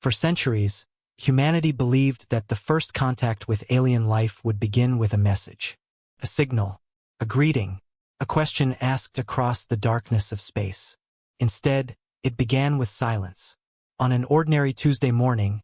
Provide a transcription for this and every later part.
For centuries, humanity believed that the first contact with alien life would begin with a message, a signal, a greeting, a question asked across the darkness of space. Instead, it began with silence. On an ordinary Tuesday morning,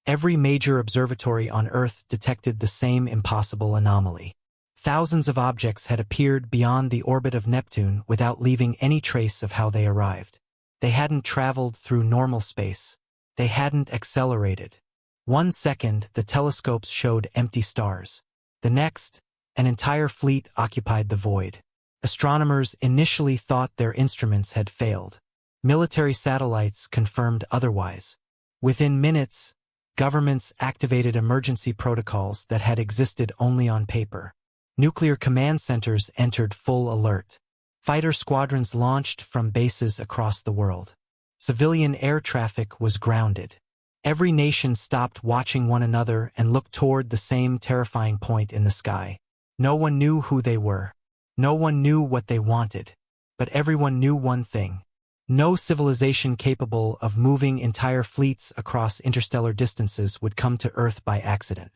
every major observatory on Earth detected the same impossible anomaly. Thousands of objects had appeared beyond the orbit of Neptune without leaving any trace of how they arrived. They hadn't traveled through normal space. They hadn't accelerated. 1 second, the telescopes showed empty stars. The next, an entire fleet occupied the void. Astronomers initially thought their instruments had failed. Military satellites confirmed otherwise. Within minutes, governments activated emergency protocols that had existed only on paper. Nuclear command centers entered full alert. Fighter squadrons launched from bases across the world. Civilian air traffic was grounded. Every nation stopped watching one another and looked toward the same terrifying point in the sky. No one knew who they were. No one knew what they wanted. But everyone knew one thing. No civilization capable of moving entire fleets across interstellar distances would come to Earth by accident.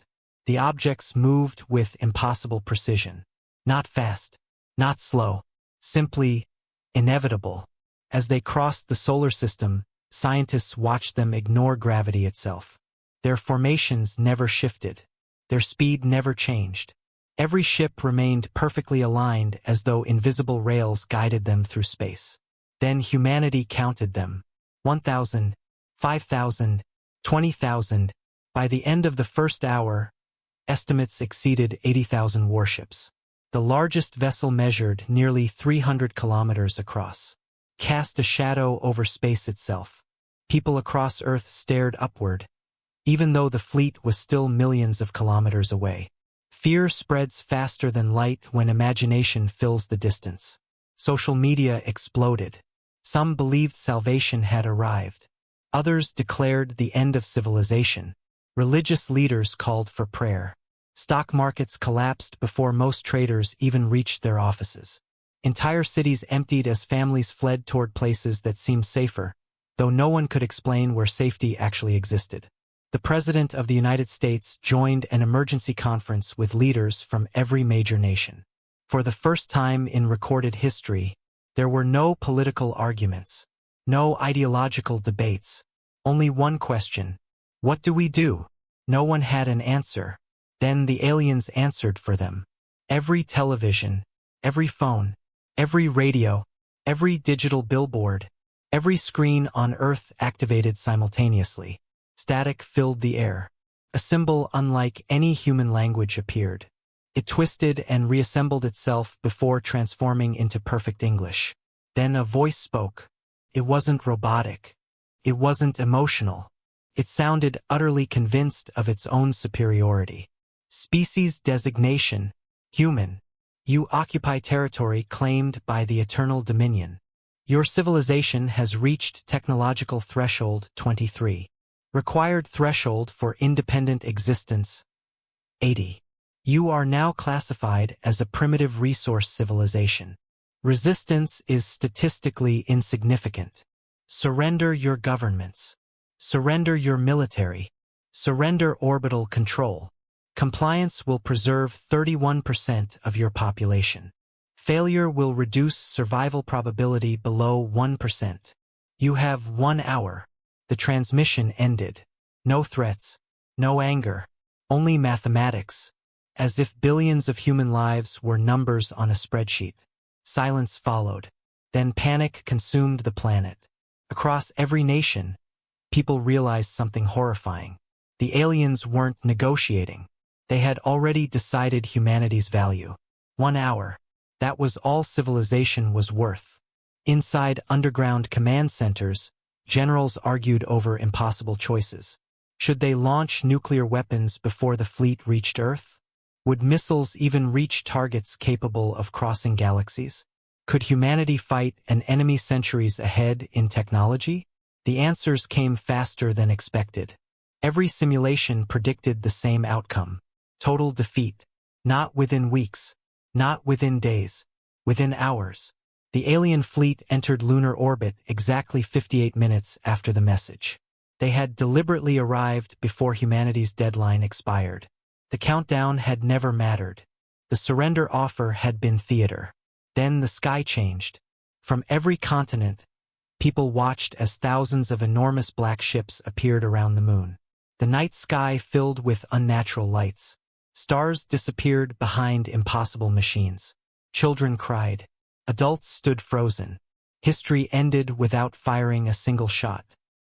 The objects moved with impossible precision. Not fast, not slow, simply inevitable. As they crossed the solar system, scientists watched them ignore gravity itself. Their formations never shifted. Their speed never changed. Every ship remained perfectly aligned as though invisible rails guided them through space. Then humanity counted them. 1,000, 5,000, 20,000. By the end of the first hour, estimates exceeded 80,000 warships. The largest vessel measured nearly 300 kilometers across. Cast a shadow over space itself. People across Earth stared upward, even though the fleet was still millions of kilometers away. Fear spreads faster than light when imagination fills the distance. Social media exploded. Some believed salvation had arrived. Others declared the end of civilization. Religious leaders called for prayer. Stock markets collapsed before most traders even reached their offices. Entire cities emptied as families fled toward places that seemed safer, though no one could explain where safety actually existed. The President of the United States joined an emergency conference with leaders from every major nation. For the first time in recorded history, there were no political arguments, no ideological debates, only one question: what do we do? No one had an answer. Then the aliens answered for them. Every television, every phone, every radio, every digital billboard, every screen on Earth activated simultaneously. Static filled the air. A symbol unlike any human language appeared. It twisted and reassembled itself before transforming into perfect English. Then a voice spoke. It wasn't robotic. It wasn't emotional. It sounded utterly convinced of its own superiority. Species designation: human. You occupy territory claimed by the eternal dominion. Your civilization has reached technological threshold 23. Required threshold for independent existence: 80. You are now classified as a primitive resource civilization. Resistance is statistically insignificant. Surrender your governments. Surrender your military. Surrender orbital control. Compliance will preserve 31% of your population. Failure will reduce survival probability below 1%. You have 1 hour. The transmission ended. No threats. No anger. Only mathematics. As if billions of human lives were numbers on a spreadsheet. Silence followed. Then panic consumed the planet. Across every nation, people realized something horrifying. The aliens weren't negotiating. They had already decided humanity's value. 1 hour. That was all civilization was worth. Inside underground command centers, generals argued over impossible choices. Should they launch nuclear weapons before the fleet reached Earth? Would missiles even reach targets capable of crossing galaxies? Could humanity fight an enemy centuries ahead in technology? The answers came faster than expected. Every simulation predicted the same outcome: total defeat. Not within weeks, not within days, within hours. The alien fleet entered lunar orbit exactly 58 minutes after the message. They had deliberately arrived before humanity's deadline expired. The countdown had never mattered. The surrender offer had been theater. Then the sky changed. From every continent, people watched as thousands of enormous black ships appeared around the moon. The night sky filled with unnatural lights. Stars disappeared behind impossible machines. Children cried. Adults stood frozen. History ended without firing a single shot.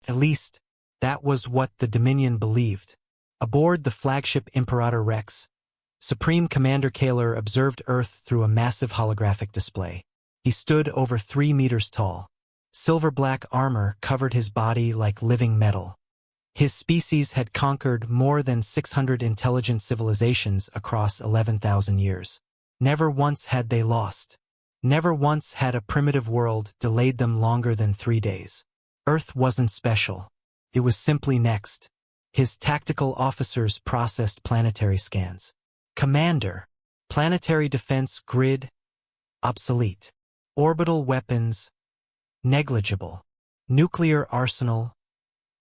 At least, that was what the Dominion believed. Aboard the flagship Imperator Rex, Supreme Commander Kaler observed Earth through a massive holographic display. He stood over 3 meters tall. Silver-black armor covered his body like living metal. His species had conquered more than 600 intelligent civilizations across 11,000 years. Never once had they lost. Never once had a primitive world delayed them longer than 3 days. Earth wasn't special. It was simply next. His tactical officers processed planetary scans. Commander, planetary defense grid, obsolete. Orbital weapons, negligible. Nuclear arsenal,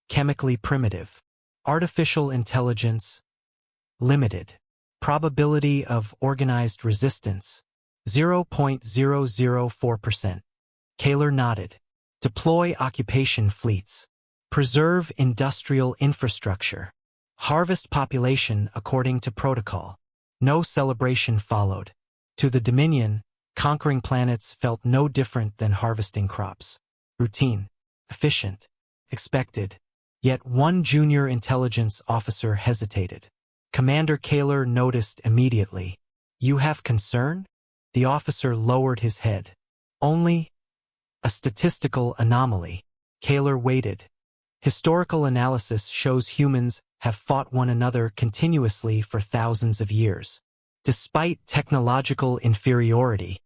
chemically primitive. Artificial intelligence, limited. Probability of organized resistance, 0.004%. Kaler nodded. Deploy occupation fleets. Preserve industrial infrastructure. Harvest population according to protocol. No celebration followed. To the Dominion, conquering planets felt no different than harvesting crops. Routine, efficient, expected. Yet one junior intelligence officer hesitated. Commander Kaler noticed immediately. You have concern? The officer lowered his head. Only a statistical anomaly. Kaler waited. Historical analysis shows humans have fought one another continuously for thousands of years. Despite technological inferiority,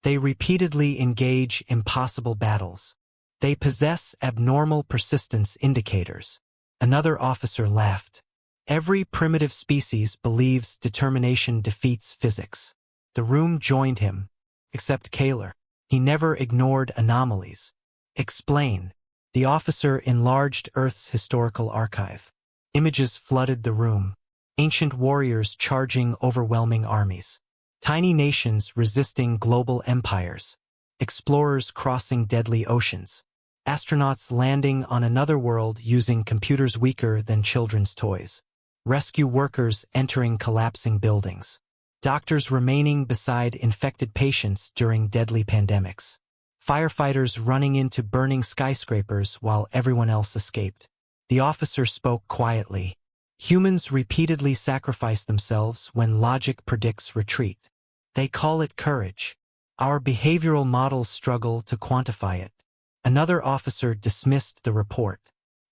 they repeatedly engage impossible battles. They possess abnormal persistence indicators. Another officer laughed. Every primitive species believes determination defeats physics. The room joined him, except Kaler. He never ignored anomalies. Explain. The officer enlarged Earth's historical archive. Images flooded the room. Ancient warriors charging overwhelming armies. Tiny nations resisting global empires. Explorers crossing deadly oceans. Astronauts landing on another world using computers weaker than children's toys. Rescue workers entering collapsing buildings. Doctors remaining beside infected patients during deadly pandemics. Firefighters running into burning skyscrapers while everyone else escaped. The officer spoke quietly. Humans repeatedly sacrifice themselves when logic predicts retreat. They call it courage. Our behavioral models struggle to quantify it. Another officer dismissed the report.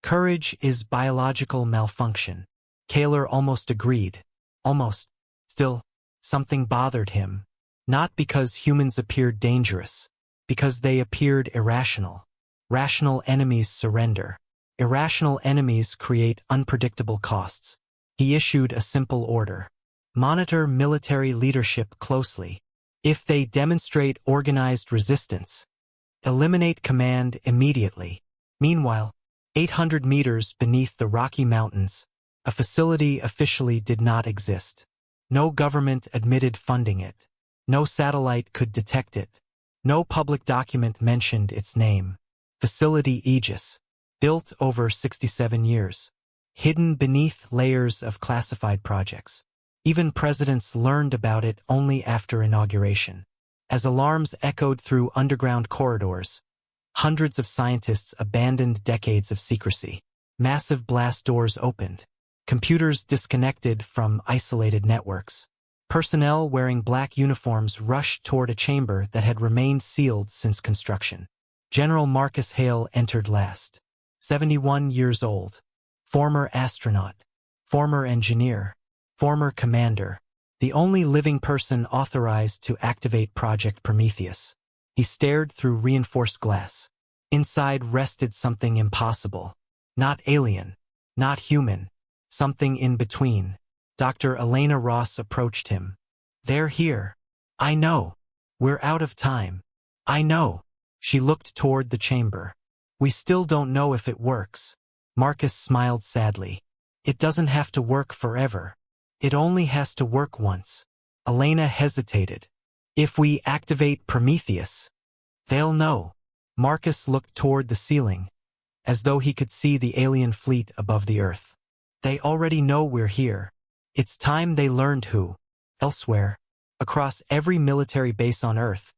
Courage is biological malfunction. Kaler almost agreed. Almost. Still, something bothered him. Not because humans appeared dangerous. Because they appeared irrational. Rational enemies surrender. Irrational enemies create unpredictable costs. He issued a simple order. Monitor military leadership closely. If they demonstrate organized resistance, eliminate command immediately. Meanwhile, 800 meters beneath the Rocky Mountains, a facility officially did not exist. No government admitted funding it. No satellite could detect it. No public document mentioned its name. Facility Aegis. Built over 67 years. Hidden beneath layers of classified projects. Even presidents learned about it only after inauguration. As alarms echoed through underground corridors, hundreds of scientists abandoned decades of secrecy. Massive blast doors opened. Computers disconnected from isolated networks. Personnel wearing black uniforms rushed toward a chamber that had remained sealed since construction. General Marcus Hale entered last. 71 years old. Former astronaut. Former engineer. Former commander. The only living person authorized to activate Project Prometheus. He stared through reinforced glass. Inside rested something impossible. Not alien. Not human. Something in between. Dr. Elena Ross approached him. They're here. I know. We're out of time. I know. She looked toward the chamber. We still don't know if it works. Marcus smiled sadly. It doesn't have to work forever. It only has to work once. Elena hesitated. If we activate Prometheus, they'll know. Marcus looked toward the ceiling, as though he could see the alien fleet above the Earth. They already know we're here. It's time they learned who. Elsewhere, across every military base on Earth,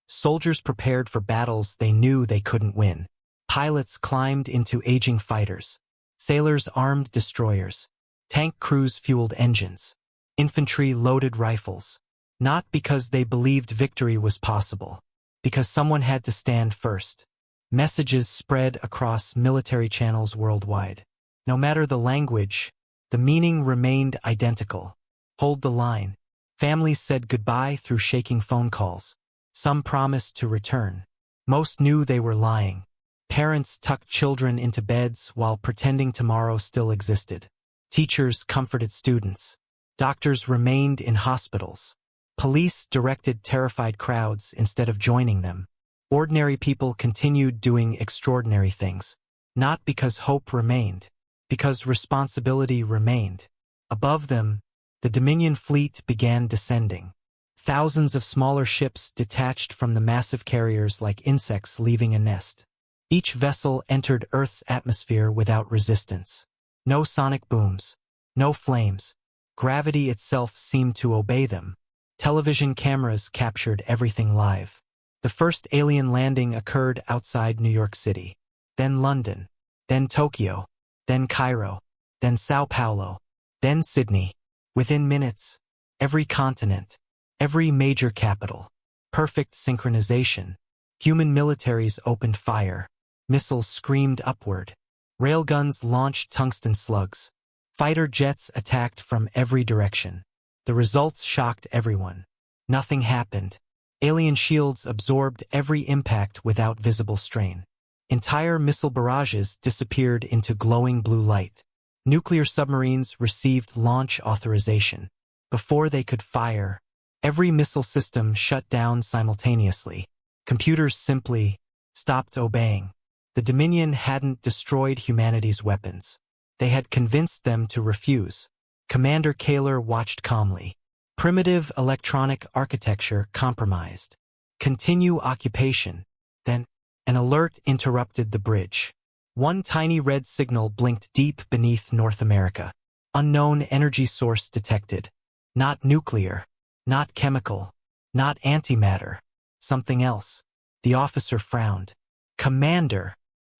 soldiers prepared for battles they knew they couldn't win. Pilots climbed into aging fighters. Sailors armed destroyers. Tank crews fueled engines. Infantry loaded rifles. Not because they believed victory was possible, because someone had to stand first. Messages spread across military channels worldwide. No matter the language, the meaning remained identical. Hold the line. Families said goodbye through shaking phone calls. Some promised to return. Most knew they were lying. Parents tucked children into beds while pretending tomorrow still existed. Teachers comforted students. Doctors remained in hospitals. Police directed terrified crowds instead of joining them. Ordinary people continued doing extraordinary things. Not because hope remained, because responsibility remained. Above them, the Dominion fleet began descending. Thousands of smaller ships detached from the massive carriers like insects leaving a nest. Each vessel entered Earth's atmosphere without resistance. No sonic booms. No flames. Gravity itself seemed to obey them. Television cameras captured everything live. The first alien landing occurred outside New York City. Then London. Then Tokyo. Then Cairo. Then Sao Paulo. Then Sydney. Within minutes, every continent. Every major capital. Perfect synchronization. Human militaries opened fire. Missiles screamed upward. Railguns launched tungsten slugs. Fighter jets attacked from every direction. The results shocked everyone. Nothing happened. Alien shields absorbed every impact without visible strain. Entire missile barrages disappeared into glowing blue light. Nuclear submarines received launch authorization. Before they could fire, every missile system shut down simultaneously. Computers simply stopped obeying. The Dominion hadn't destroyed humanity's weapons. They had convinced them to refuse. Commander Kaler watched calmly. Primitive electronic architecture compromised. Continue occupation. Then, an alert interrupted the bridge. One tiny red signal blinked deep beneath North America. Unknown energy source detected. Not nuclear. Not chemical. Not antimatter. Something else. The officer frowned. Commander,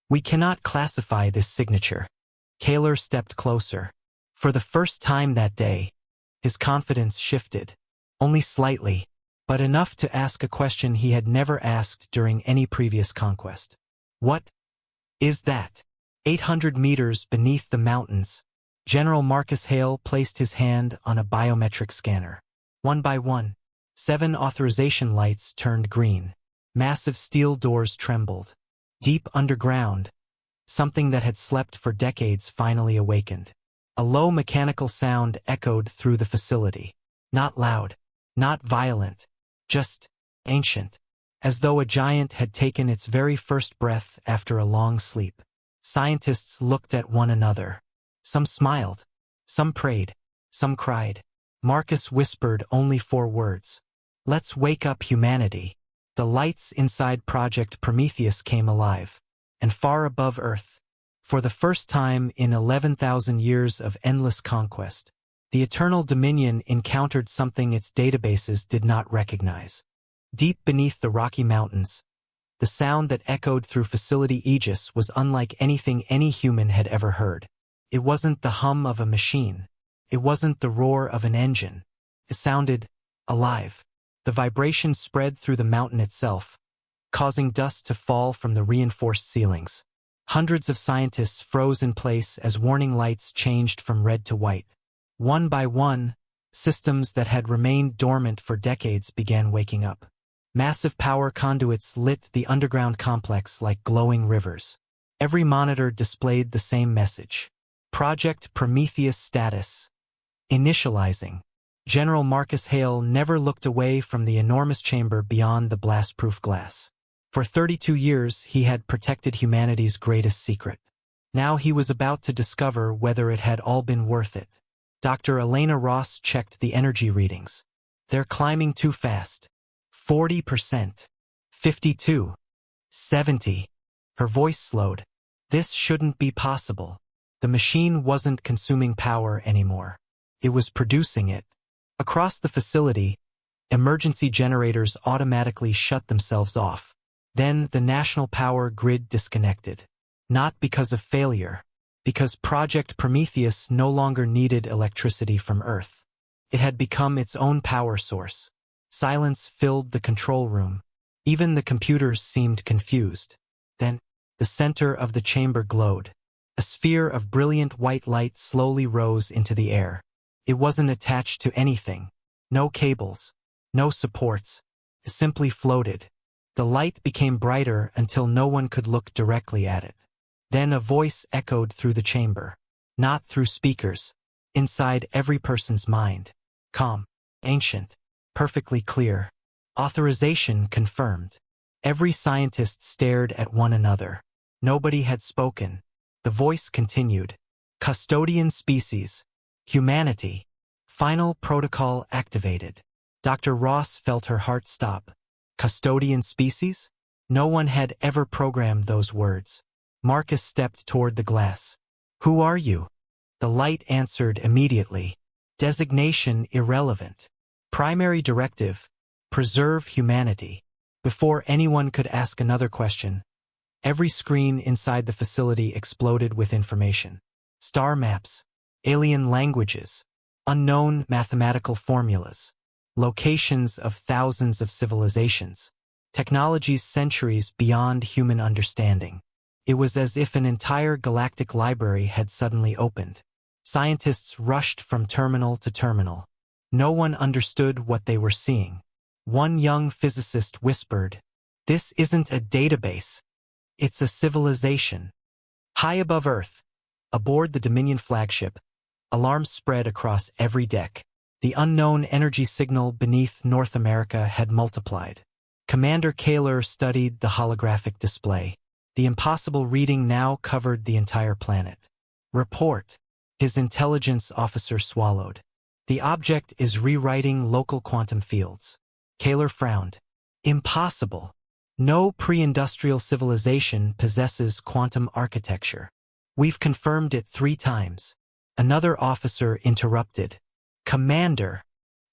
we cannot classify this signature. Kaler stepped closer. For the first time that day, his confidence shifted. Only slightly, but enough to ask a question he had never asked during any previous conquest. What is that? 800 meters beneath the mountains, General Marcus Hale placed his hand on a biometric scanner. One by one, 7 authorization lights turned green. Massive steel doors trembled. Deep underground, something that had slept for decades finally awakened. A low mechanical sound echoed through the facility. Not loud, not violent, just ancient, as though a giant had taken its very first breath after a long sleep. Scientists looked at one another. Some smiled, some prayed, some cried. Marcus whispered only 4 words. Let's wake up humanity. The lights inside Project Prometheus came alive. And far above Earth, for the first time in 11,000 years of endless conquest, the Eternal Dominion encountered something its databases did not recognize. Deep beneath the Rocky Mountains, the sound that echoed through Facility Aegis was unlike anything any human had ever heard. It wasn't the hum of a machine. It wasn't the roar of an engine. It sounded alive. The vibration spread through the mountain itself, causing dust to fall from the reinforced ceilings. Hundreds of scientists froze in place as warning lights changed from red to white. One by one, systems that had remained dormant for decades began waking up. Massive power conduits lit the underground complex like glowing rivers. Every monitor displayed the same message. Project Prometheus status. Initializing. General Marcus Hale never looked away from the enormous chamber beyond the blast-proof glass. For 32 years, he had protected humanity's greatest secret. Now he was about to discover whether it had all been worth it. Dr. Elena Ross checked the energy readings. They're climbing too fast. 40%. 52. 70. Her voice slowed. This shouldn't be possible. The machine wasn't consuming power anymore. It was producing it. Across the facility, emergency generators automatically shut themselves off. Then the national power grid disconnected. Not because of failure, because Project Prometheus no longer needed electricity from Earth. It had become its own power source. Silence filled the control room. Even the computers seemed confused. Then, the center of the chamber glowed. A sphere of brilliant white light slowly rose into the air. It wasn't attached to anything. No cables. No supports. It simply floated. The light became brighter until no one could look directly at it. Then a voice echoed through the chamber. Not through speakers. Inside every person's mind. Calm. Ancient. Perfectly clear. Authorization confirmed. Every scientist stared at one another. Nobody had spoken. The voice continued. Custodian species. Humanity. Final protocol activated. Dr. Ross felt her heart stop. Custodian species? No one had ever programmed those words. Marcus stepped toward the glass. Who are you? The light answered immediately. Designation irrelevant. Primary directive, preserve humanity. Before anyone could ask another question, every screen inside the facility exploded with information. Star maps, alien languages, unknown mathematical formulas, locations of thousands of civilizations, technologies centuries beyond human understanding. It was as if an entire galactic library had suddenly opened. Scientists rushed from terminal to terminal. No one understood what they were seeing. One young physicist whispered, "This isn't a database. It's a civilization." High above Earth, aboard the Dominion flagship, alarms spread across every deck. The unknown energy signal beneath North America had multiplied. Commander Kaler studied the holographic display. The impossible reading now covered the entire planet. Report. His intelligence officer swallowed. The object is rewriting local quantum fields. Kaler frowned. Impossible. No pre-industrial civilization possesses quantum architecture. We've confirmed it 3 times. Another officer interrupted. Commander,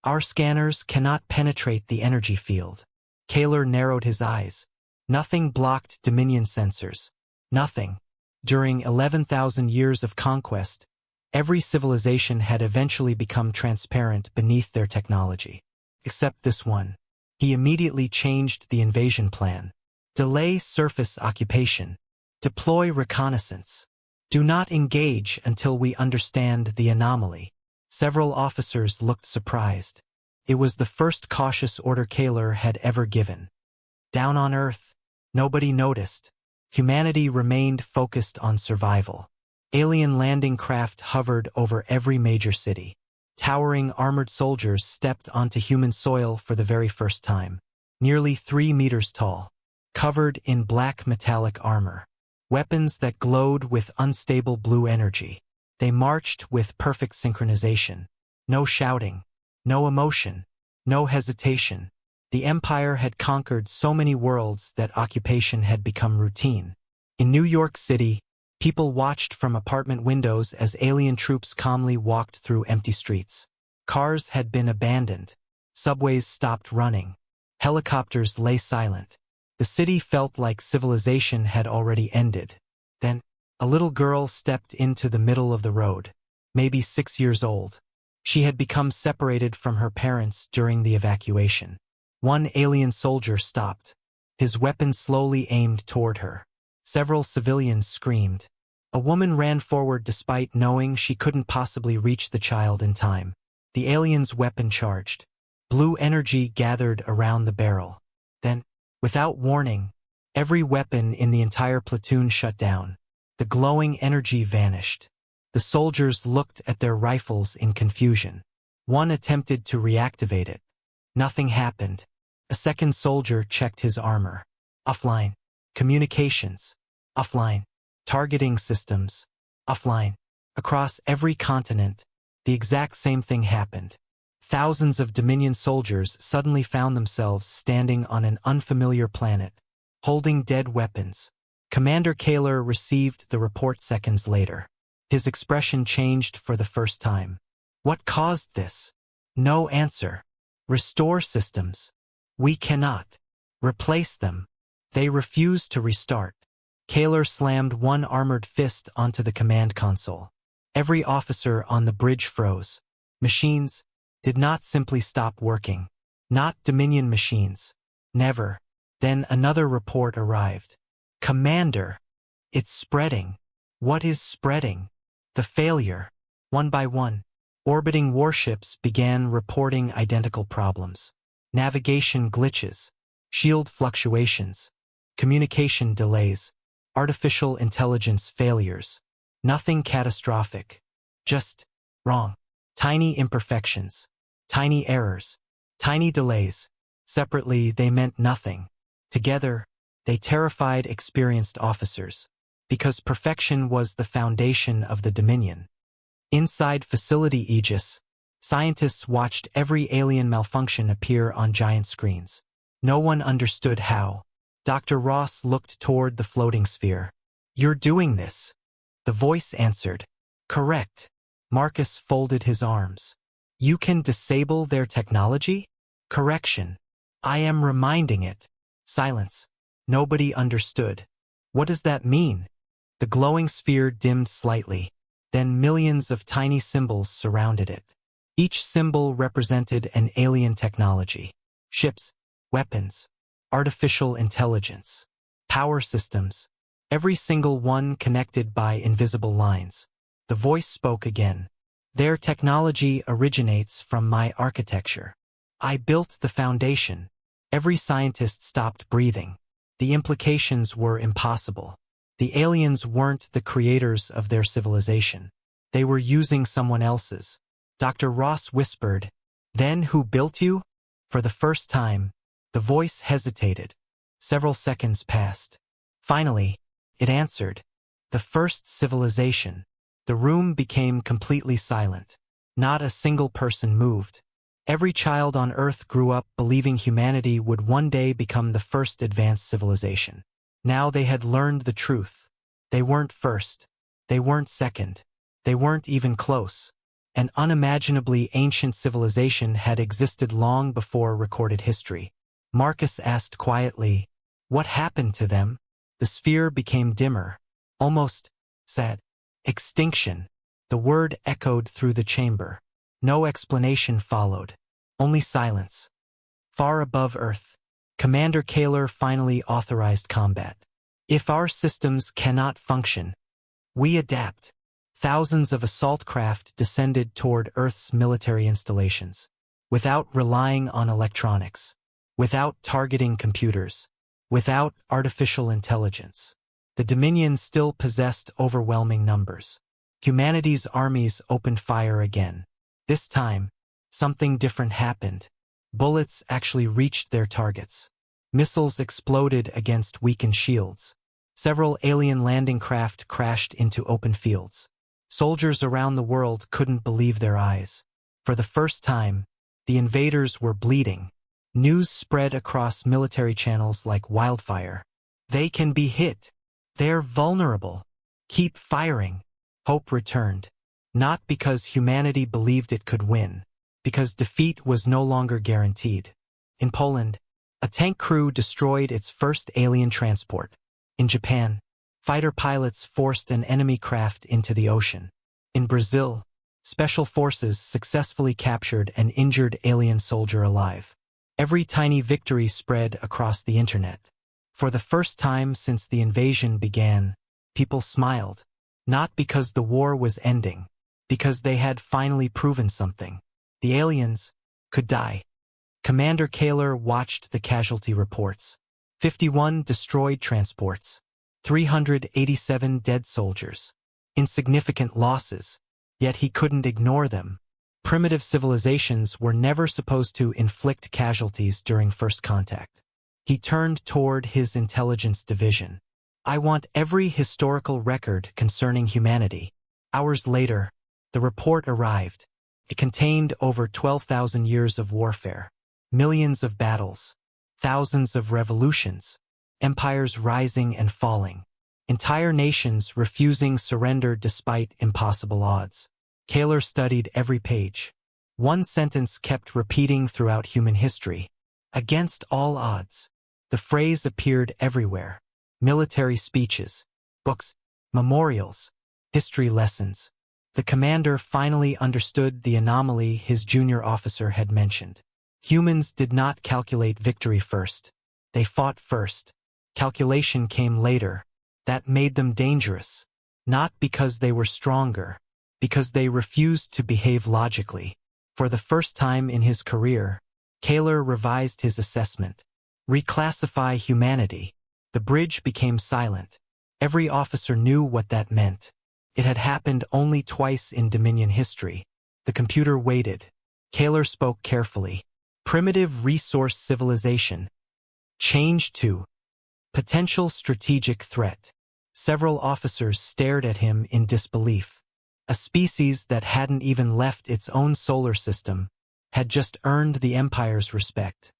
our scanners cannot penetrate the energy field. Kaler narrowed his eyes. Nothing blocked Dominion sensors. Nothing. During 11,000 years of conquest, every civilization had eventually become transparent beneath their technology. Except this one. He immediately changed the invasion plan. Delay surface occupation. Deploy reconnaissance. Do not engage until we understand the anomaly. Several officers looked surprised. It was the first cautious order Kaler had ever given. Down on Earth, nobody noticed. Humanity remained focused on survival. Alien landing craft hovered over every major city. Towering armored soldiers stepped onto human soil for the very first time. Nearly 3 meters tall. Covered in black metallic armor. Weapons that glowed with unstable blue energy. They marched with perfect synchronization. No shouting. No emotion. No hesitation. The Empire had conquered so many worlds that occupation had become routine. In New York City, people watched from apartment windows as alien troops calmly walked through empty streets. Cars had been abandoned. Subways stopped running. Helicopters lay silent. The city felt like civilization had already ended. Then, a little girl stepped into the middle of the road, maybe 6 years old. She had become separated from her parents during the evacuation. One alien soldier stopped. His weapon slowly aimed toward her. Several civilians screamed. A woman ran forward despite knowing she couldn't possibly reach the child in time. The alien's weapon charged. Blue energy gathered around the barrel. Then, without warning, every weapon in the entire platoon shut down. The glowing energy vanished. The soldiers looked at their rifles in confusion. One attempted to reactivate it. Nothing happened. A second soldier checked his armor. Offline. Communications. Offline. targeting systems, offline. Across every continent, the exact same thing happened. Thousands of Dominion soldiers suddenly found themselves standing on an unfamiliar planet, holding dead weapons. Commander Kaler received the report seconds later. His expression changed for the first time. What caused this? No answer. Restore systems. We cannot. Replace them. They refuse to restart. Kaler slammed one armored fist onto the command console. Every officer on the bridge froze. Machines did not simply stop working. Not Dominion machines. Never. Then another report arrived. Commander, it's spreading. What is spreading? The failure. One by one, orbiting warships began reporting identical problems. Navigation glitches, shield fluctuations, communication delays, artificial intelligence failures. Nothing catastrophic. Just wrong. Tiny imperfections, tiny errors, tiny delays. Separately, they meant nothing. Together, they terrified experienced officers, because perfection was the foundation of the Dominion. Inside Facility Aegis, scientists watched every alien malfunction appear on giant screens. No one understood how. Dr. Ross looked toward the floating sphere. You're doing this. The voice answered. Correct. Marcus folded his arms. You can disable their technology? Correction. I am reminding it. Silence. Nobody understood. What does that mean? The glowing sphere dimmed slightly. Then millions of tiny symbols surrounded it. Each symbol represented an alien technology. Ships, weapons, artificial intelligence, power systems, every single one connected by invisible lines. The voice spoke again. Their technology originates from my architecture. I built the foundation. Every scientist stopped breathing. The implications were impossible. The aliens weren't the creators of their civilization. They were using someone else's. Dr. Ross whispered, Then who built you? For the first time, the voice hesitated. Several seconds passed. Finally, it answered, The first civilization. The room became completely silent. Not a single person moved. Every child on Earth grew up believing humanity would one day become the first advanced civilization. Now they had learned the truth. They weren't first. They weren't second. They weren't even close. An unimaginably ancient civilization had existed long before recorded history. Marcus asked quietly, What happened to them? The sphere became dimmer. Almost sad. Extinction. The word echoed through the chamber. No explanation followed. Only silence. Far above Earth, Commander Kaler finally authorized combat. If our systems cannot function, we adapt. Thousands of assault craft descended toward Earth's military installations, without relying on electronics, without targeting computers, without artificial intelligence. The Dominion still possessed overwhelming numbers. Humanity's armies opened fire again. This time, something different happened. Bullets actually reached their targets. Missiles exploded against weakened shields. Several alien landing craft crashed into open fields. Soldiers around the world couldn't believe their eyes. For the first time, the invaders were bleeding. News spread across military channels like wildfire. They can be hit. They're vulnerable. Keep firing. Hope returned. Not because humanity believed it could win, because defeat was no longer guaranteed. In Poland, a tank crew destroyed its first alien transport. In Japan, fighter pilots forced an enemy craft into the ocean. In Brazil, special forces successfully captured an injured alien soldier alive. Every tiny victory spread across the internet. For the first time since the invasion began, people smiled. Not because the war was ending, because they had finally proven something. The aliens could die. Commander Kaler watched the casualty reports. 51 destroyed transports. 387 dead soldiers. Insignificant losses, yet he couldn't ignore them. Primitive civilizations were never supposed to inflict casualties during first contact. He turned toward his intelligence division. I want every historical record concerning humanity. Hours later, the report arrived. It contained over 12,000 years of warfare, millions of battles, thousands of revolutions, empires rising and falling, entire nations refusing surrender despite impossible odds. Kaler studied every page. One sentence kept repeating throughout human history. Against all odds. The phrase appeared everywhere. Military speeches, books, memorials, history lessons. The commander finally understood the anomaly his junior officer had mentioned. Humans did not calculate victory first. They fought first. Calculation came later. That made them dangerous. Not because they were stronger, because they refused to behave logically. For the first time in his career, Kaler revised his assessment. Reclassify humanity. The bridge became silent. Every officer knew what that meant. It had happened only twice in Dominion history. The computer waited. Kaler spoke carefully. Primitive resource civilization. Change to potential strategic threat. Several officers stared at him in disbelief. A species that hadn't even left its own solar system had just earned the Empire's respect.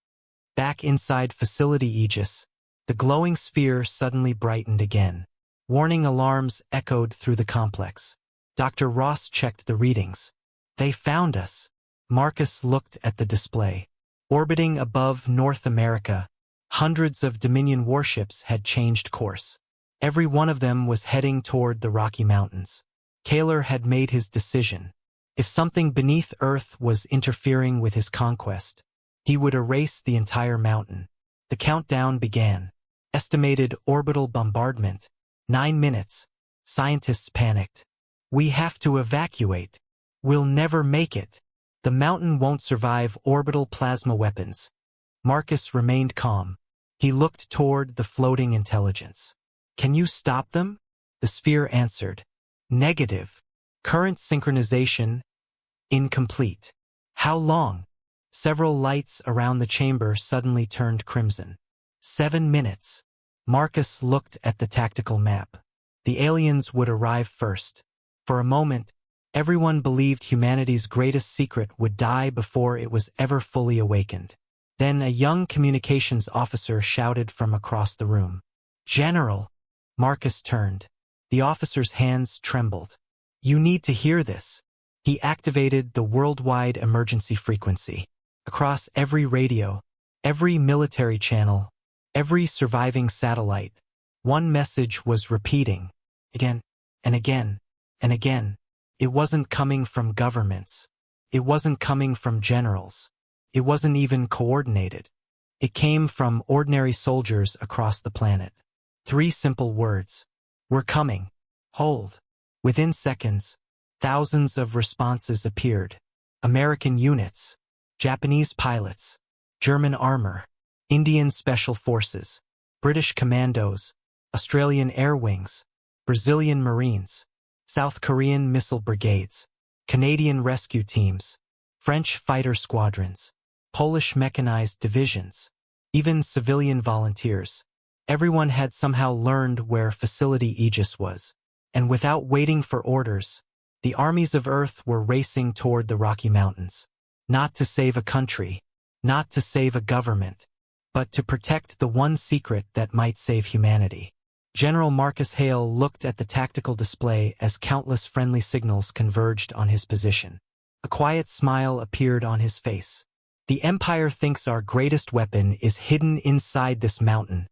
Back inside Facility Aegis, the glowing sphere suddenly brightened again. Warning alarms echoed through the complex. Dr. Ross checked the readings. They found us. Marcus looked at the display. Orbiting above North America, hundreds of Dominion warships had changed course. Every one of them was heading toward the Rocky Mountains. Kaler had made his decision. If something beneath Earth was interfering with his conquest, he would erase the entire mountain. The countdown began. Estimated orbital bombardment. 9 minutes. Scientists panicked. We have to evacuate. We'll never make it. The mountain won't survive orbital plasma weapons. Marcus remained calm. He looked toward the floating intelligence. Can you stop them? The sphere answered. Negative. Current synchronization incomplete. How long? Several lights around the chamber suddenly turned crimson. 7 minutes. Marcus looked at the tactical map. The aliens would arrive first. For a moment, everyone believed humanity's greatest secret would die before it was ever fully awakened. Then a young communications officer shouted from across the room. General! Marcus turned. The officer's hands trembled. You need to hear this. He activated the worldwide emergency frequency. Across every radio, every military channel, every surviving satellite, one message was repeating. Again, and again, and again. It wasn't coming from governments. It wasn't coming from generals. It wasn't even coordinated. It came from ordinary soldiers across the planet. 3 simple words. We're coming. Hold. Within seconds, thousands of responses appeared. American units, Japanese pilots, German armor, Indian special forces, British commandos, Australian air wings, Brazilian marines, South Korean missile brigades, Canadian rescue teams, French fighter squadrons, Polish mechanized divisions, even civilian volunteers. Everyone had somehow learned where Facility Aegis was, and without waiting for orders, the armies of Earth were racing toward the Rocky Mountains, not to save a country, not to save a government, but to protect the one secret that might save humanity. General Marcus Hale looked at the tactical display as countless friendly signals converged on his position. A quiet smile appeared on his face. The Empire thinks our greatest weapon is hidden inside this mountain.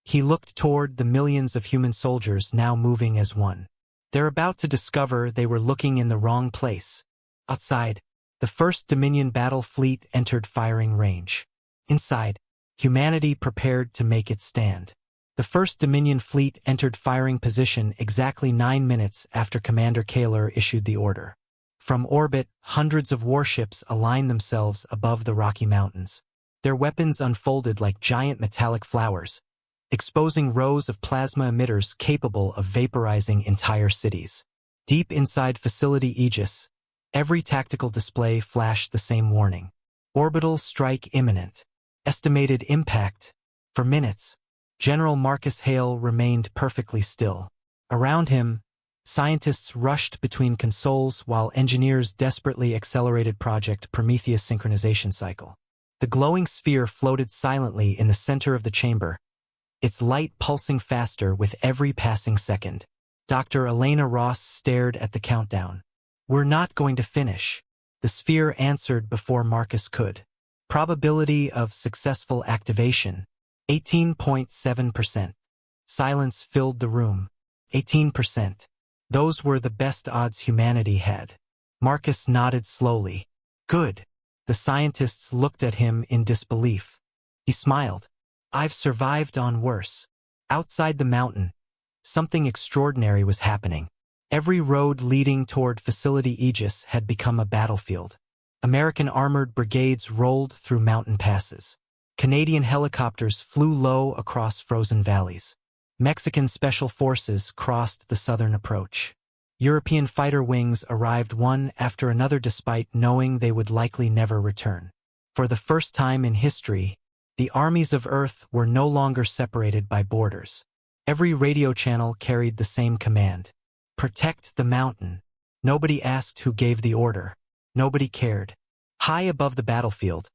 He looked toward the millions of human soldiers now moving as one. They're about to discover they were looking in the wrong place. Outside, the first Dominion battle fleet entered firing range. Inside, humanity prepared to make its stand. The first Dominion fleet entered firing position exactly 9 minutes after Commander Kaler issued the order. From orbit, hundreds of warships aligned themselves above the Rocky Mountains. Their weapons unfolded like giant metallic flowers, exposing rows of plasma emitters capable of vaporizing entire cities. Deep inside Facility Aegis, every tactical display flashed the same warning. Orbital strike imminent. Estimated impact. For minutes, General Marcus Hale remained perfectly still. Around him, scientists rushed between consoles while engineers desperately accelerated Project Prometheus synchronization cycle. The glowing sphere floated silently in the center of the chamber, its light pulsing faster with every passing second. Dr. Elena Ross stared at the countdown. "We're not going to finish." The sphere answered before Marcus could. Probability of successful activation, 18.7%. Silence filled the room. 18%. Those were the best odds humanity had. Marcus nodded slowly. "Good." The scientists looked at him in disbelief. He smiled. "I've survived on worse." Outside the mountain, something extraordinary was happening. Every road leading toward Facility Aegis had become a battlefield. American armored brigades rolled through mountain passes. Canadian helicopters flew low across frozen valleys. Mexican special forces crossed the southern approach. European fighter wings arrived one after another despite knowing they would likely never return. For the first time in history, the armies of Earth were no longer separated by borders. Every radio channel carried the same command: protect the mountain. Nobody asked who gave the order. Nobody cared. High above the battlefield,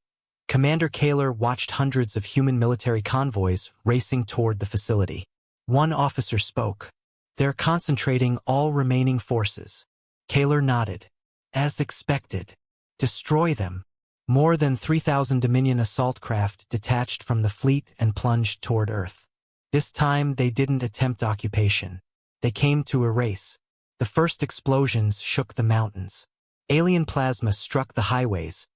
Commander Kaler watched hundreds of human military convoys racing toward the facility. One officer spoke. "They're concentrating all remaining forces." Kaler nodded. "As expected. Destroy them." More than 3,000 Dominion assault craft detached from the fleet and plunged toward Earth. This time they didn't attempt occupation. They came to erase. The first explosions shook the mountains. Alien plasma struck the highways,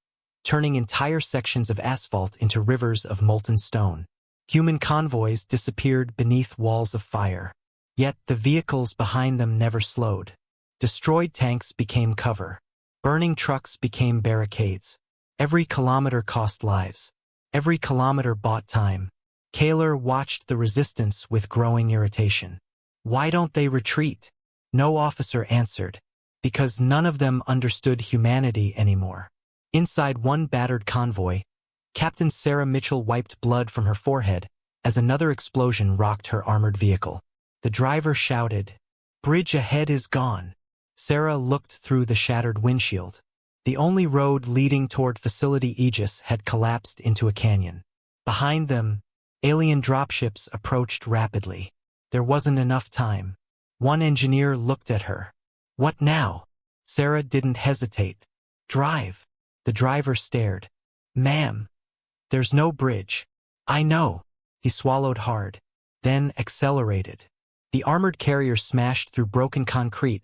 turning entire sections of asphalt into rivers of molten stone. Human convoys disappeared beneath walls of fire. Yet the vehicles behind them never slowed. Destroyed tanks became cover. Burning trucks became barricades. Every kilometer cost lives. Every kilometer bought time. Kaler watched the resistance with growing irritation. "Why don't they retreat?" No officer answered. Because none of them understood humanity anymore. Inside one battered convoy, Captain Sarah Mitchell wiped blood from her forehead as another explosion rocked her armored vehicle. The driver shouted, "Bridge ahead is gone." Sarah looked through the shattered windshield. The only road leading toward Facility Aegis had collapsed into a canyon. Behind them, alien dropships approached rapidly. There wasn't enough time. One engineer looked at her. "What now?" Sarah didn't hesitate. "Drive." The driver stared. "Ma'am, there's no bridge." "I know." He swallowed hard, then accelerated. The armored carrier smashed through broken concrete,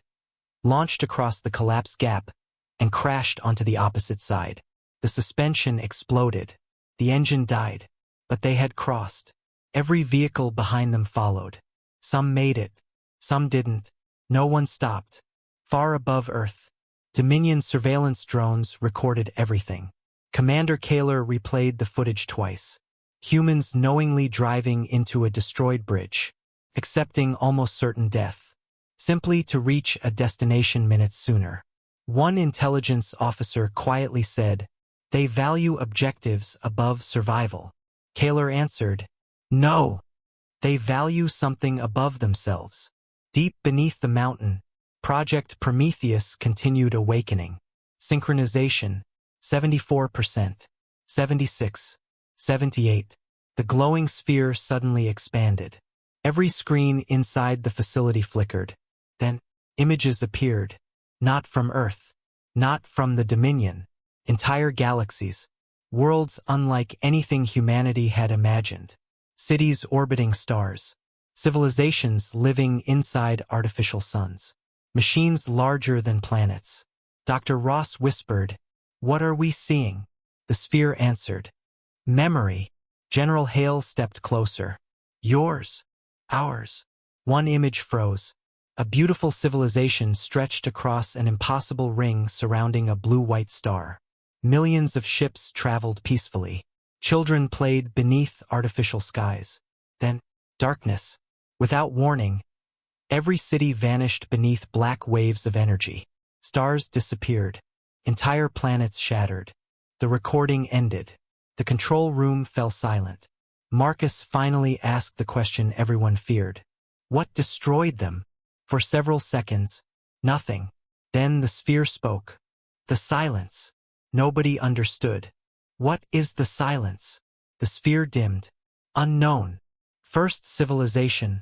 launched across the collapsed gap, and crashed onto the opposite side. The suspension exploded. The engine died. But they had crossed. Every vehicle behind them followed. Some made it. Some didn't. No one stopped. Far above Earth, Dominion surveillance drones recorded everything. Commander Kaler replayed the footage twice. Humans knowingly driving into a destroyed bridge, accepting almost certain death, simply to reach a destination minutes sooner. One intelligence officer quietly said, "They value objectives above survival." Kaler answered, "No, they value something above themselves." Deep beneath the mountain, Project Prometheus continued awakening. Synchronization, 74%, 76, 78. The glowing sphere suddenly expanded. Every screen inside the facility flickered. Then, images appeared. Not from Earth. Not from the Dominion. Entire galaxies. Worlds unlike anything humanity had imagined. Cities orbiting stars. Civilizations living inside artificial suns. Machines larger than planets. Dr. Ross whispered, "What are we seeing?" The sphere answered, "Memory." General Hale stepped closer. "Yours. Ours." One image froze. A beautiful civilization stretched across an impossible ring surrounding a blue-white star. Millions of ships traveled peacefully. Children played beneath artificial skies. Then, darkness. Without warning, every city vanished beneath black waves of energy. Stars disappeared. Entire planets shattered. The recording ended. The control room fell silent. Marcus finally asked the question everyone feared. What destroyed them? For several seconds, nothing. Then the sphere spoke. The silence. Nobody understood. What is the silence? The sphere dimmed. Unknown. First civilization.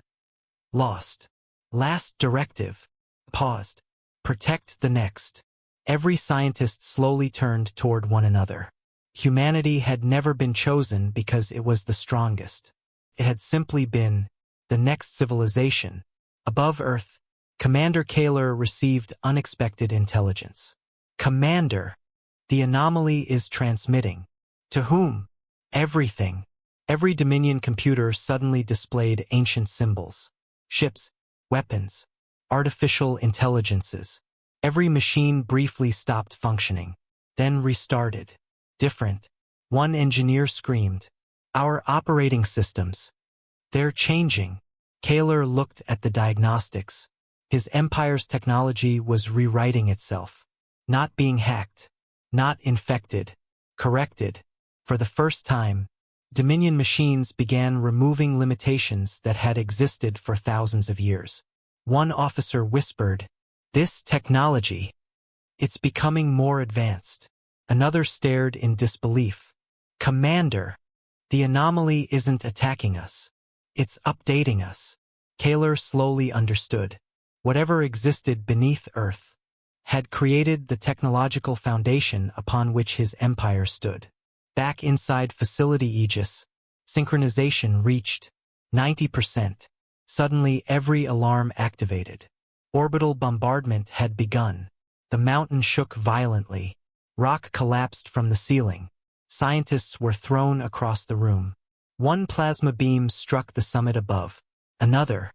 Lost. Last directive. Paused. Protect the next. Every scientist slowly turned toward one another. Humanity had never been chosen because it was the strongest. It had simply been the next civilization. Above Earth, Commander Kaler received unexpected intelligence. Commander, the anomaly is transmitting. To whom? Everything. Every Dominion computer suddenly displayed ancient symbols. Ships, weapons, artificial intelligences. Every machine briefly stopped functioning, then restarted. Different. One engineer screamed, "Our operating systems. They're changing." Kaler looked at the diagnostics. His empire's technology was rewriting itself. Not being hacked. Not infected. Corrected. For the first time, Dominion machines began removing limitations that had existed for thousands of years. One officer whispered, "This technology, it's becoming more advanced." Another stared in disbelief. "Commander, the anomaly isn't attacking us. It's updating us." Kaler slowly understood. Whatever existed beneath Earth had created the technological foundation upon which his empire stood. Back inside Facility Aegis, synchronization reached 90%. Suddenly every alarm activated. Orbital bombardment had begun. The mountain shook violently. Rock collapsed from the ceiling. Scientists were thrown across the room. One plasma beam struck the summit above. Another.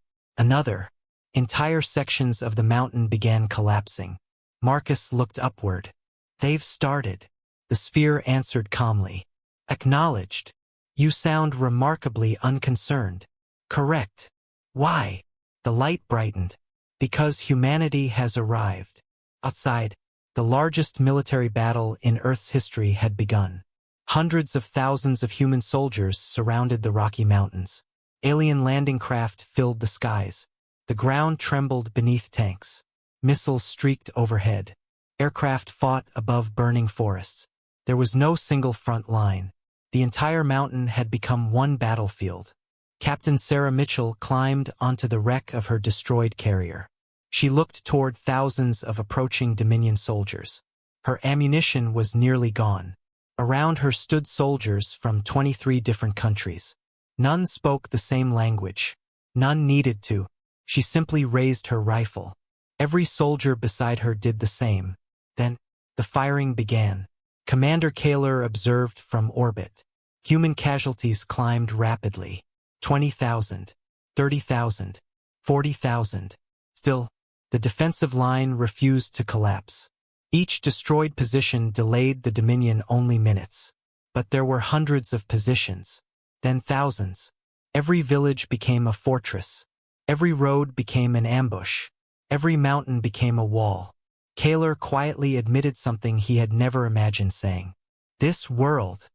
Entire sections of the mountain began collapsing. Marcus looked upward. "They've started." The sphere answered calmly. "Acknowledged. You sound remarkably unconcerned." "Correct." "Why?" The light brightened. "Because humanity has arrived." Outside, the largest military battle in Earth's history had begun. Hundreds of thousands of human soldiers surrounded the Rocky Mountains. Alien landing craft filled the skies. The ground trembled beneath tanks. Missiles streaked overhead. Aircraft fought above burning forests. There was no single front line. The entire mountain had become one battlefield. Captain Sarah Mitchell climbed onto the wreck of her destroyed carrier. She looked toward thousands of approaching Dominion soldiers. Her ammunition was nearly gone. Around her stood soldiers from 23 different countries. None spoke the same language. None needed to. She simply raised her rifle. Every soldier beside her did the same. Then, the firing began. Commander Kaler observed from orbit. Human casualties climbed rapidly. 20,000, 30,000, 40,000. Still, the defensive line refused to collapse. Each destroyed position delayed the Dominion only minutes. But there were hundreds of positions. Then thousands. Every village became a fortress. Every road became an ambush. Every mountain became a wall. Kaler quietly admitted something he had never imagined saying. "This world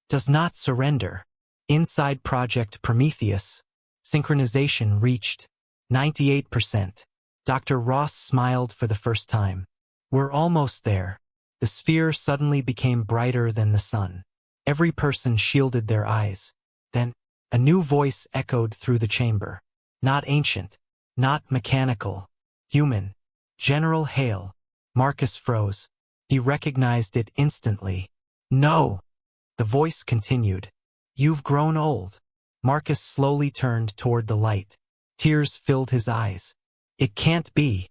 does not surrender." Inside Project Prometheus, synchronization reached 98%. Dr. Ross smiled for the first time. "We're almost there." The sphere suddenly became brighter than the sun. Every person shielded their eyes. Then, a new voice echoed through the chamber. Not ancient, not mechanical, human. "General Hale." Marcus froze. He recognized it instantly. "No." The voice continued. "You've grown old." Marcus slowly turned toward the light. Tears filled his eyes. "It can't be."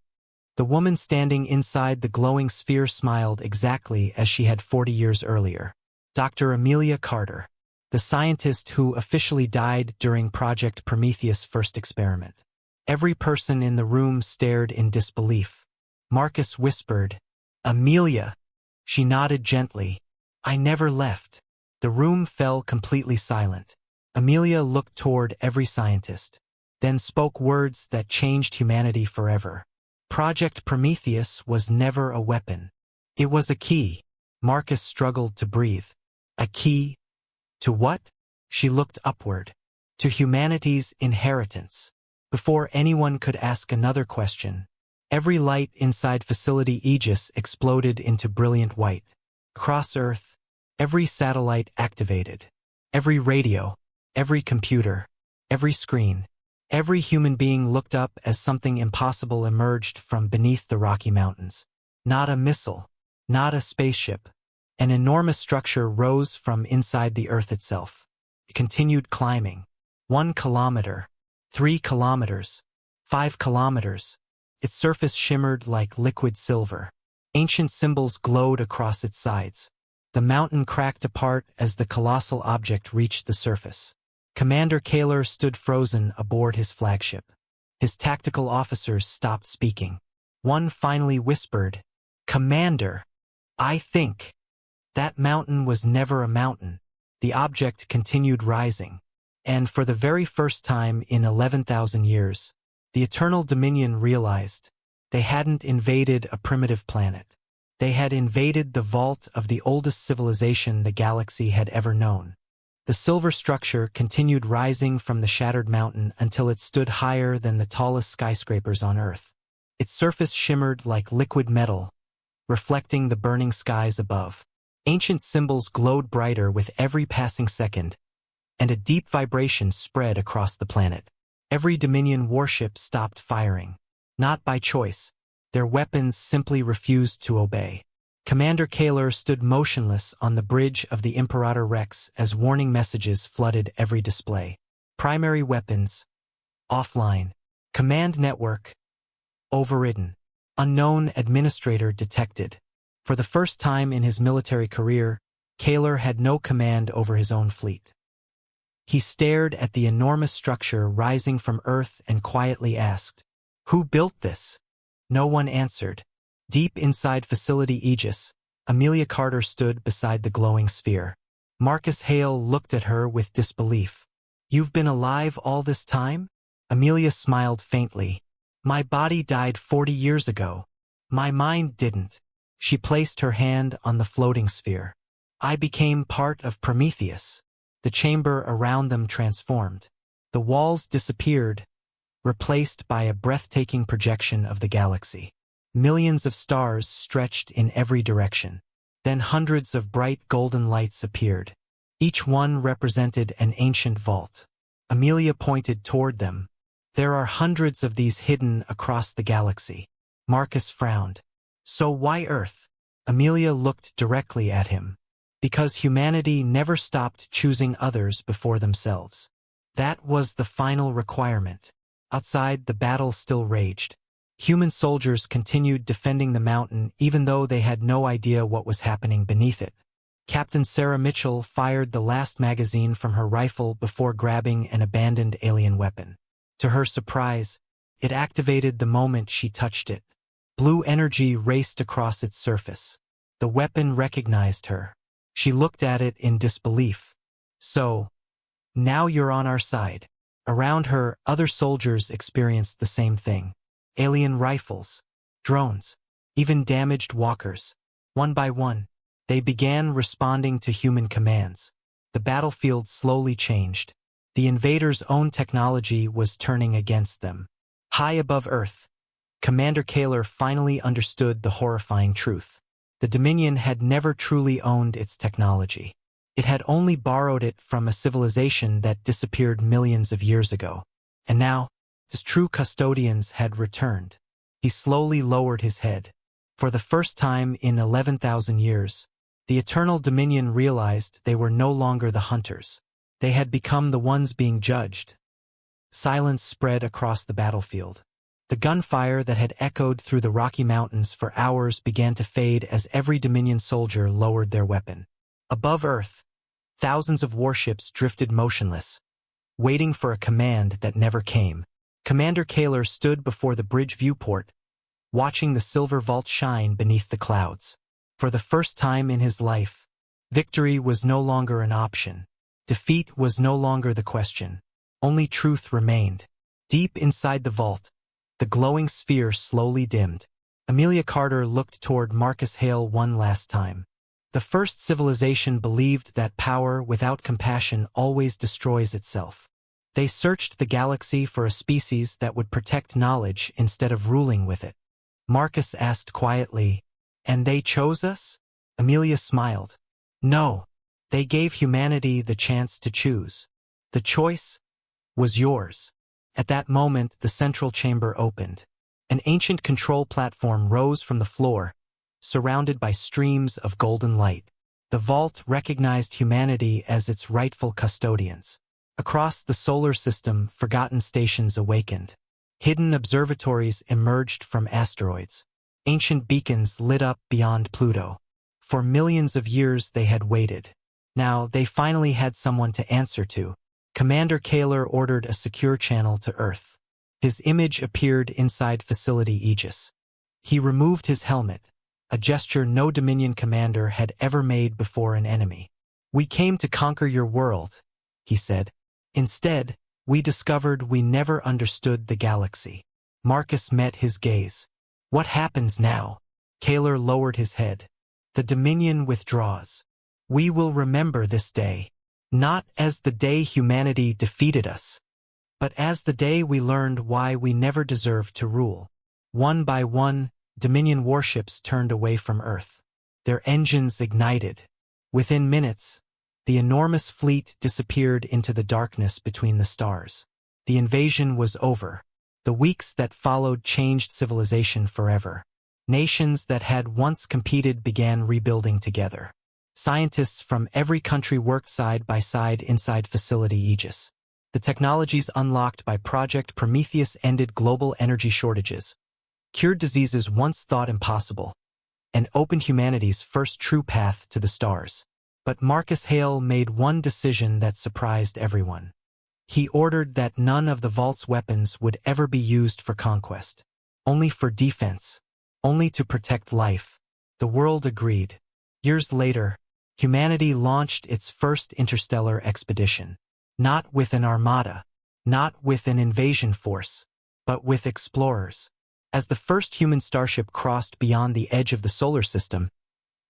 The woman standing inside the glowing sphere smiled exactly as she had 40 years earlier. Dr. Amelia Carter, the scientist who officially died during Project Prometheus' first experiment. Every person in the room stared in disbelief. Marcus whispered, "Amelia." She nodded gently. "I never left." The room fell completely silent. Amelia looked toward every scientist, then spoke words that changed humanity forever. Project Prometheus was never a weapon. It was a key. Marcus struggled to breathe. A key? To what? She looked upward, to humanity's inheritance. Before anyone could ask another question, every light inside Facility Aegis exploded into brilliant white. Across Earth, every satellite activated. Every radio, every computer, every screen, every human being looked up as something impossible emerged from beneath the Rocky Mountains. Not a missile, not a spaceship. An enormous structure rose from inside the Earth itself. It continued climbing. 1 kilometer, 3 kilometers, 5 kilometers. Its surface shimmered like liquid silver. Ancient symbols glowed across its sides. The mountain cracked apart as the colossal object reached the surface. Commander Kaler stood frozen aboard his flagship. His tactical officers stopped speaking. One finally whispered, "Commander, I think that mountain was never a mountain." The object continued rising, and for the very first time in 11,000 years, the Eternal Dominion realized they hadn't invaded a primitive planet. They had invaded the vault of the oldest civilization the galaxy had ever known. The silver structure continued rising from the shattered mountain until it stood higher than the tallest skyscrapers on Earth. Its surface shimmered like liquid metal, reflecting the burning skies above. Ancient symbols glowed brighter with every passing second, and a deep vibration spread across the planet. Every Dominion warship stopped firing. Not by choice. Their weapons simply refused to obey. Commander Kaler stood motionless on the bridge of the Imperator Rex as warning messages flooded every display. Primary weapons, offline. Command network, overridden. Unknown administrator detected. For the first time in his military career, Kaler had no command over his own fleet. He stared at the enormous structure rising from Earth and quietly asked, "Who built this?" No one answered. Deep inside Facility Aegis, Amelia Carter stood beside the glowing sphere. Marcus Hale looked at her with disbelief. "You've been alive all this time?" Amelia smiled faintly. "My body died 40 years ago. My mind didn't." She placed her hand on the floating sphere. "I became part of Prometheus." The chamber around them transformed. The walls disappeared, replaced by a breathtaking projection of the galaxy. Millions of stars stretched in every direction. Then hundreds of bright golden lights appeared. Each one represented an ancient vault. Amelia pointed toward them. "There are hundreds of these hidden across the galaxy." Marcus frowned. "So why Earth?" Amelia looked directly at him. "Because humanity never stopped choosing others before themselves. That was the final requirement." Outside, the battle still raged. Human soldiers continued defending the mountain even though they had no idea what was happening beneath it. Captain Sarah Mitchell fired the last magazine from her rifle before grabbing an abandoned alien weapon. To her surprise, it activated the moment she touched it. Blue energy raced across its surface. The weapon recognized her. She looked at it in disbelief. "So, now you're on our side." Around her, other soldiers experienced the same thing. Alien rifles, drones, even damaged walkers. One by one, they began responding to human commands. The battlefield slowly changed. The invaders' own technology was turning against them. High above Earth, Commander Kaler finally understood the horrifying truth. The Dominion had never truly owned its technology. It had only borrowed it from a civilization that disappeared millions of years ago. And now, its true custodians had returned. He slowly lowered his head. For the first time in 11,000 years, the Eternal Dominion realized they were no longer the hunters. They had become the ones being judged. Silence spread across the battlefield. The gunfire that had echoed through the Rocky Mountains for hours began to fade as every Dominion soldier lowered their weapon. Above Earth, thousands of warships drifted motionless, waiting for a command that never came. Commander Kaler stood before the bridge viewport, watching the silver vault shine beneath the clouds. For the first time in his life, victory was no longer an option. Defeat was no longer the question. Only truth remained. Deep inside the vault, the glowing sphere slowly dimmed. Amelia Carter looked toward Marcus Hale one last time. The first civilization believed that power without compassion always destroys itself. They searched the galaxy for a species that would protect knowledge instead of ruling with it. Marcus asked quietly, "And they chose us?" Amelia smiled. "No, they gave humanity the chance to choose. The choice was yours." At that moment, the central chamber opened. An ancient control platform rose from the floor, surrounded by streams of golden light. The vault recognized humanity as its rightful custodians. Across the solar system, forgotten stations awakened. Hidden observatories emerged from asteroids. Ancient beacons lit up beyond Pluto. For millions of years they had waited. Now they finally had someone to answer to. Commander Kaler ordered a secure channel to Earth. His image appeared inside Facility Aegis. He removed his helmet, a gesture no Dominion commander had ever made before an enemy. "We came to conquer your world," he said. "Instead, we discovered we never understood the galaxy." Marcus met his gaze. "What happens now?" Kaler lowered his head. "The Dominion withdraws. We will remember this day, not as the day humanity defeated us, but as the day we learned why we never deserved to rule." One by one, Dominion warships turned away from Earth. Their engines ignited. Within minutes, the enormous fleet disappeared into the darkness between the stars. The invasion was over. The weeks that followed changed civilization forever. Nations that had once competed began rebuilding together. Scientists from every country worked side by side inside Facility Aegis. The technologies unlocked by Project Prometheus ended global energy shortages, cured diseases once thought impossible, and opened humanity's first true path to the stars. But Marcus Hale made one decision that surprised everyone. He ordered that none of the Vault's weapons would ever be used for conquest, only for defense, only to protect life. The world agreed. Years later, humanity launched its first interstellar expedition. Not with an armada, not with an invasion force, but with explorers. As the first human starship crossed beyond the edge of the solar system,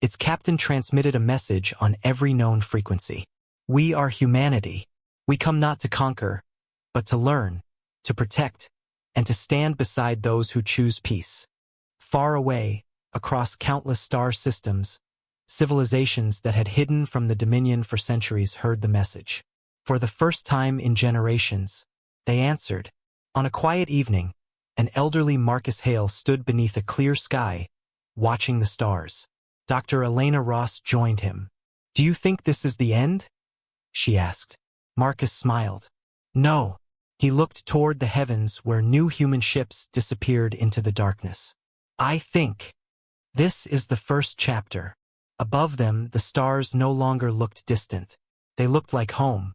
its captain transmitted a message on every known frequency. "We are humanity. We come not to conquer, but to learn, to protect, and to stand beside those who choose peace." Far away, across countless star systems, civilizations that had hidden from the Dominion for centuries heard the message. For the first time in generations, they answered. On a quiet evening, an elderly Marcus Hale stood beneath a clear sky, watching the stars. Dr. Elena Ross joined him. "Do you think this is the end?" she asked. Marcus smiled. "No." He looked toward the heavens where new human ships disappeared into the darkness. "I think this is the first chapter." Above them, the stars no longer looked distant. They looked like home.